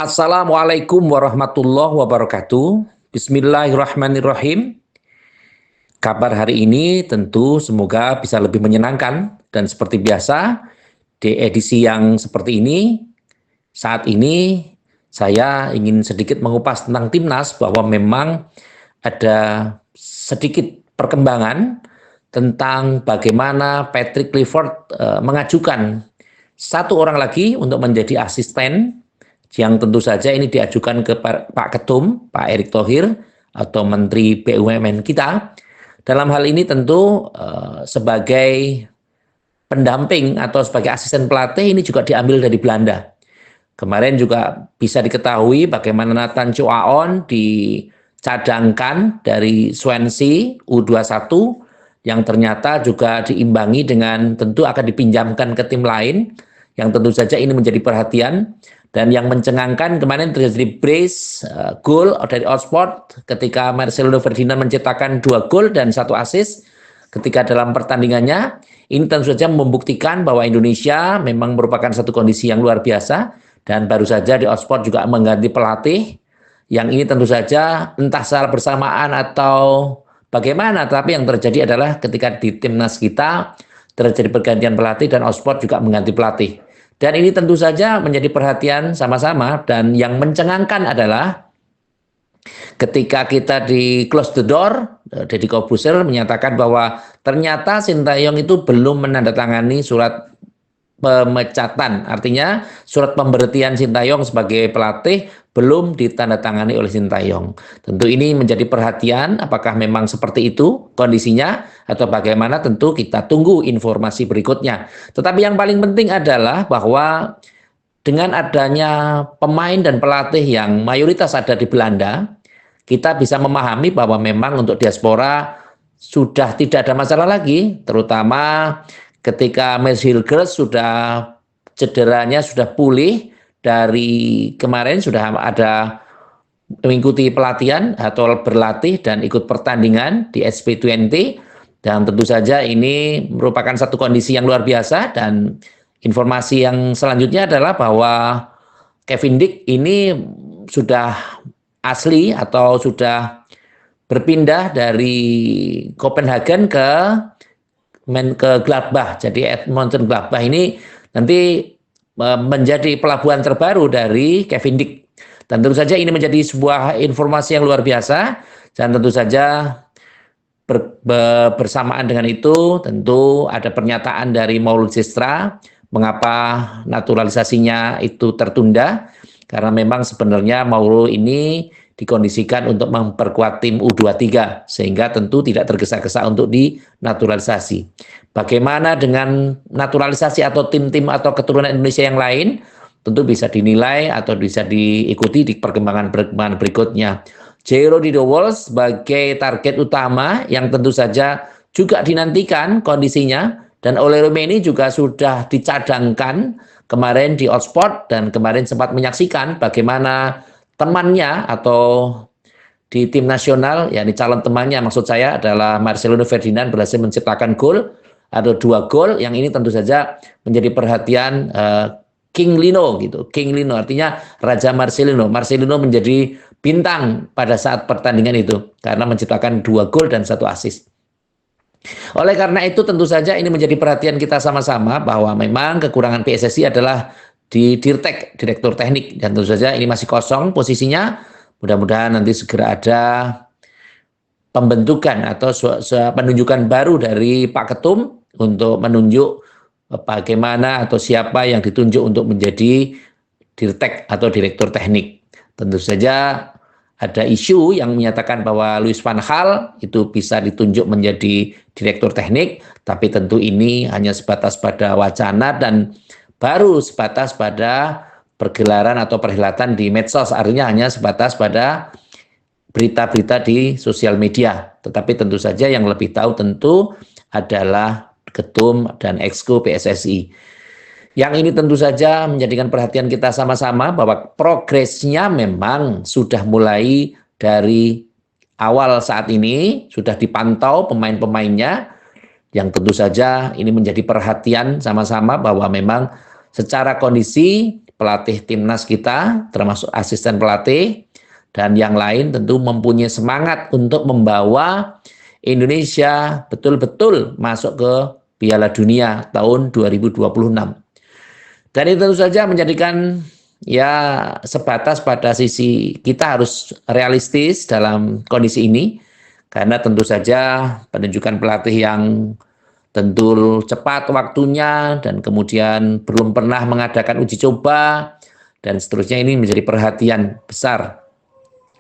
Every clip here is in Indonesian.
Assalamualaikum warahmatullahi wabarakatuh. Bismillahirrahmanirrahim. Kabar hari ini tentu semoga bisa lebih menyenangkan dan seperti biasa di edisi yang seperti ini saat ini saya ingin sedikit mengupas tentang timnas bahwa memang ada sedikit perkembangan tentang bagaimana Patrick Clifford mengajukan satu orang lagi untuk menjadi asisten yang tentu saja ini diajukan ke Pak Ketum, Pak Erick Thohir atau Menteri BUMN kita. Dalam hal ini tentu sebagai pendamping atau sebagai asisten pelatih ini juga diambil dari Belanda. Kemarin juga bisa diketahui bagaimana Nathan Choaon dicadangkan dari Swansea U21 yang ternyata juga diimbangi dengan tentu akan dipinjamkan ke tim lain yang tentu saja ini menjadi perhatian. Dan yang mencengangkan kemarin terjadi brace gol dari Oxford ketika Marcelino Ferdinand menciptakan 2 gol dan 1 assist ketika dalam pertandingannya. Ini tentu saja membuktikan bahwa Indonesia memang merupakan satu kondisi yang luar biasa. Dan baru saja di Oxford juga mengganti pelatih. Yang ini tentu saja entah secara bersamaan atau bagaimana. Tapi yang terjadi adalah ketika di timnas kita terjadi pergantian pelatih dan Oxford juga mengganti pelatih. Dan ini tentu saja menjadi perhatian sama-sama dan yang mencengangkan adalah ketika kita di close the door, Deddy Corbuzier menyatakan bahwa ternyata Sintayong itu belum menandatangani surat pemecatan. Artinya surat pemberhentian Sintayong sebagai pelatih belum ditandatangani oleh Sintayong. Tentu ini menjadi perhatian apakah memang seperti itu kondisinya atau bagaimana, tentu kita tunggu informasi berikutnya. Tetapi yang paling penting adalah bahwa dengan adanya pemain dan pelatih yang mayoritas ada di Belanda, kita bisa memahami bahwa memang untuk diaspora sudah tidak ada masalah lagi, terutama ketika Mads Hilgers sudah cederanya sudah pulih dari kemarin, sudah ada mengikuti pelatihan atau berlatih dan ikut pertandingan di SP20, dan tentu saja ini merupakan satu kondisi yang luar biasa. Dan informasi yang selanjutnya adalah bahwa Kevin Dick ini sudah asli atau sudah berpindah dari Copenhagen ke Gladbach. Jadi Edmonton Gladbach ini nanti menjadi pelabuhan terbaru dari Kevin Dick. Dan tentu saja ini menjadi sebuah informasi yang luar biasa. Dan tentu saja bersamaan dengan itu tentu ada pernyataan dari Maulud Sistra mengapa naturalisasinya itu tertunda. Karena memang sebenarnya Mauro ini dikondisikan untuk memperkuat tim U23 sehingga tentu tidak tergesa-gesa untuk dinaturalisasi. Bagaimana dengan naturalisasi atau tim-tim atau keturunan Indonesia yang lain? Tentu bisa dinilai atau bisa diikuti di perkembangan berikutnya. Jairo Dido Walsh sebagai target utama yang tentu saja juga dinantikan kondisinya, dan Ole Rumeni juga sudah dicadangkan kemarin di Oxford dan kemarin sempat menyaksikan bagaimana temannya atau di tim nasional, yakni calon temannya maksud saya adalah Marcelino Ferdinand berhasil menciptakan gol atau 2 gol yang ini tentu saja menjadi perhatian King Lino gitu. King Lino artinya Raja Marcelino. Marcelino menjadi bintang pada saat pertandingan itu karena menciptakan 2 gol dan 1 assist. Oleh karena itu tentu saja ini menjadi perhatian kita sama-sama bahwa memang kekurangan PSSI adalah di Dirtek, Direktur Teknik, dan tentu saja ini masih kosong posisinya. Mudah-mudahan nanti segera ada pembentukan atau penunjukan baru dari Pak Ketum untuk menunjuk bagaimana atau siapa yang ditunjuk untuk menjadi Dirtek atau Direktur Teknik. Tentu saja ada isu yang menyatakan bahwa Louis van Gaal itu bisa ditunjuk menjadi Direktur Teknik, tapi tentu ini hanya sebatas pada wacana dan baru sebatas pada pergelaran atau perhelatan di medsos, artinya hanya sebatas pada berita-berita di sosial media. Tetapi tentu saja yang lebih tahu tentu adalah Ketum dan Exco PSSI. Yang ini tentu saja menjadikan perhatian kita sama-sama bahwa progresnya memang sudah mulai dari awal saat ini, sudah dipantau pemain-pemainnya, yang tentu saja ini menjadi perhatian sama-sama bahwa memang secara kondisi pelatih timnas kita, termasuk asisten pelatih, dan yang lain tentu mempunyai semangat untuk membawa Indonesia betul-betul masuk ke Piala Dunia tahun 2026. Dan itu tentu saja menjadikan ya sebatas pada sisi kita harus realistis dalam kondisi ini, karena tentu saja penunjukan pelatih yang tentu cepat waktunya dan kemudian belum pernah mengadakan uji coba dan seterusnya ini menjadi perhatian besar.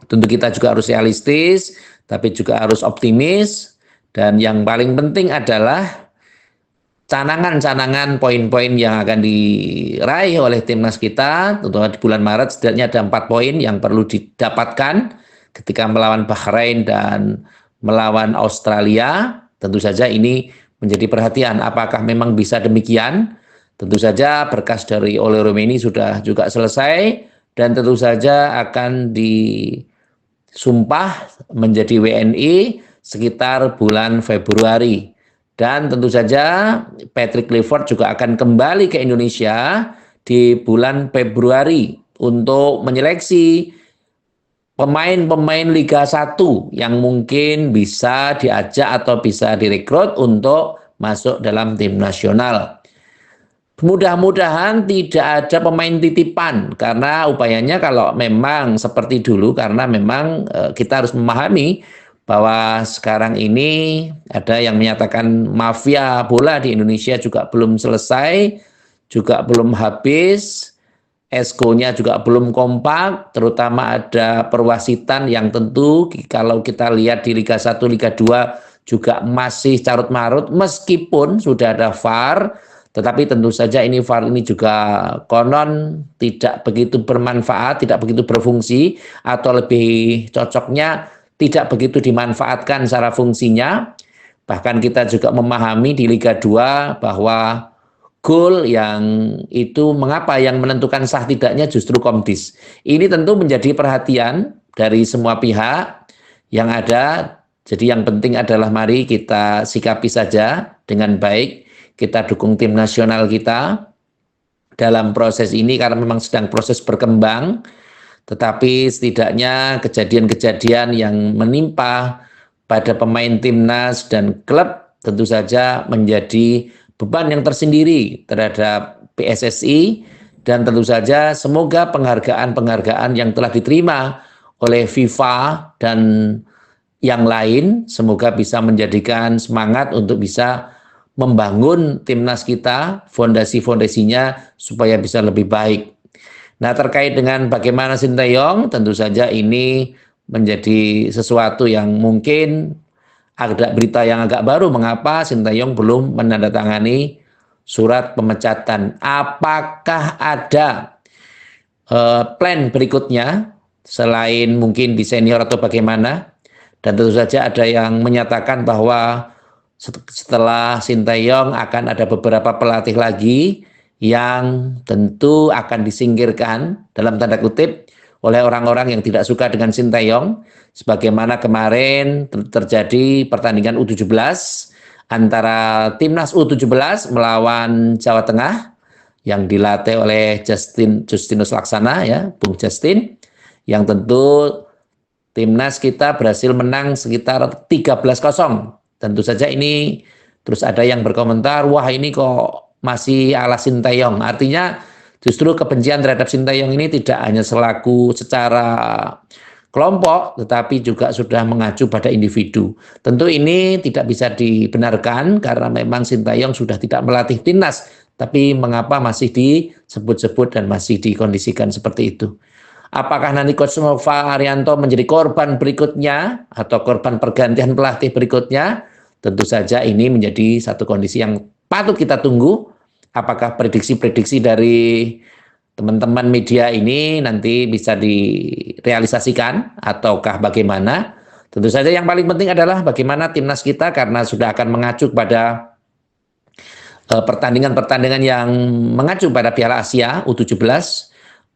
Tentu kita juga harus realistis, tapi juga harus optimis, dan yang paling penting adalah canangan-canangan poin-poin yang akan diraih oleh timnas kita. Tentu di bulan Maret setidaknya ada 4 poin yang perlu didapatkan ketika melawan Bahrain dan melawan Australia. Tentu saja ini menjadi perhatian. Apakah memang bisa demikian? Tentu saja berkas dari Ole Rumeni sudah juga selesai dan tentu saja akan disumpah menjadi WNI sekitar bulan Februari. Dan tentu saja Patrick Clifford juga akan kembali ke Indonesia di bulan Februari untuk menyeleksi pemain-pemain Liga 1 yang mungkin bisa diajak atau bisa direkrut untuk masuk dalam tim nasional. Mudah-mudahan tidak ada pemain titipan, karena upayanya kalau memang seperti dulu, karena memang kita harus memahami bahwa sekarang ini ada yang menyatakan mafia bola di Indonesia juga belum selesai, juga belum habis, esko-nya juga belum kompak, terutama ada perwasitan yang tentu kalau kita lihat di Liga 1, Liga 2 juga masih carut-marut meskipun sudah ada VAR, tetapi tentu saja ini VAR ini juga konon tidak begitu bermanfaat, tidak begitu berfungsi, atau lebih cocoknya tidak begitu dimanfaatkan secara fungsinya. Bahkan kita juga memahami di Liga 2 bahwa gol yang itu mengapa yang menentukan sah tidaknya justru Komdis. Ini tentu menjadi perhatian dari semua pihak yang ada. Jadi yang penting adalah mari kita sikapi saja dengan baik. Kita dukung tim nasional kita dalam proses ini karena memang sedang proses berkembang. Tetapi setidaknya kejadian-kejadian yang menimpa pada pemain timnas dan klub tentu saja menjadi beban yang tersendiri terhadap PSSI, dan tentu saja semoga penghargaan-penghargaan yang telah diterima oleh FIFA dan yang lain semoga bisa menjadikan semangat untuk bisa membangun timnas kita, fondasi-fondasinya supaya bisa lebih baik. Nah, terkait dengan bagaimana Sinteyong, tentu saja ini menjadi sesuatu yang mungkin ada berita yang agak baru, mengapa Sinteyong belum menandatangani surat pemecatan. Apakah ada plan berikutnya selain mungkin di senior atau bagaimana? Dan tentu saja ada yang menyatakan bahwa setelah Sinteyong akan ada beberapa pelatih lagi yang tentu akan disingkirkan dalam tanda kutip oleh orang-orang yang tidak suka dengan Sinteyong, sebagaimana kemarin terjadi pertandingan U17 antara timnas U17 melawan Jawa Tengah yang dilatih oleh Justinus Laksana, ya, Bung Justin, yang tentu timnas kita berhasil menang sekitar 13-0. Tentu saja ini terus ada yang berkomentar, wah ini kok masih ala Sinteyong. Artinya justru kebencian terhadap Sinteyong ini tidak hanya selaku secara kelompok, tetapi juga sudah mengacu pada individu. Tentu ini tidak bisa dibenarkan karena memang Sinteyong sudah tidak melatih timnas, tapi mengapa masih disebut-sebut dan masih dikondisikan seperti itu? Apakah nanti Coach Nova Arianto menjadi korban berikutnya atau korban pergantian pelatih berikutnya? Tentu saja ini menjadi satu kondisi yang patut kita tunggu. Apakah prediksi-prediksi dari teman-teman media ini nanti bisa direalisasikan ataukah bagaimana? Tentu saja yang paling penting adalah bagaimana timnas kita, karena sudah akan mengacu pada pertandingan-pertandingan yang mengacu pada Piala Asia U17,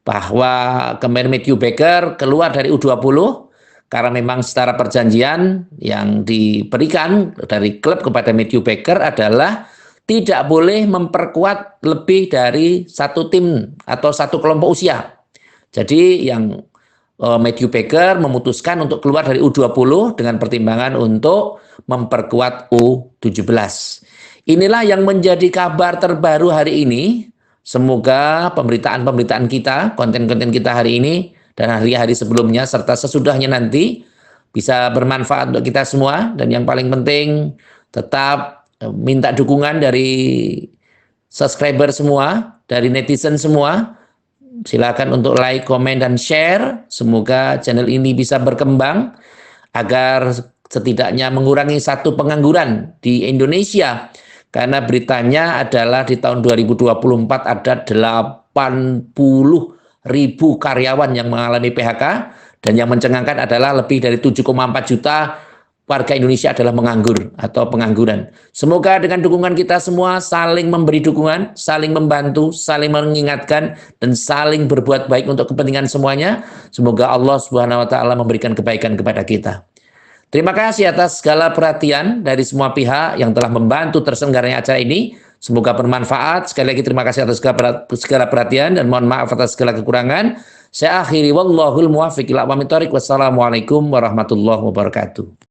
bahwa kemarin Matthew Baker keluar dari U20 karena memang secara perjanjian yang diberikan dari klub kepada Matthew Baker adalah tidak boleh memperkuat lebih dari satu tim atau satu kelompok usia. Jadi yang Matthew Baker memutuskan untuk keluar dari U20 dengan pertimbangan untuk memperkuat U17. Inilah yang menjadi kabar terbaru hari ini. Semoga pemberitaan-pemberitaan kita, konten-konten kita hari ini dan hari-hari sebelumnya serta sesudahnya nanti bisa bermanfaat untuk kita semua. Dan yang paling penting tetap minta dukungan dari subscriber semua, dari netizen semua. Silakan untuk like, komen, dan share. Semoga channel ini bisa berkembang agar setidaknya mengurangi satu pengangguran di Indonesia. Karena beritanya adalah di tahun 2024 ada 80.000 karyawan yang mengalami PHK. Dan yang mencengangkan adalah lebih dari 7,4 juta warga Indonesia adalah menganggur atau pengangguran. Semoga dengan dukungan kita semua saling memberi dukungan, saling membantu, saling mengingatkan, dan saling berbuat baik untuk kepentingan semuanya. Semoga Allah Subhanahu wa Ta'ala memberikan kebaikan kepada kita. Terima kasih atas segala perhatian dari semua pihak yang telah membantu terselenggaranya acara ini. Semoga bermanfaat. Sekali lagi terima kasih atas segala perhatian dan mohon maaf atas segala kekurangan. Saya akhiri wallahul muwaffiq ila aqwamit thoriq. Wassalamualaikum warahmatullahi wabarakatuh.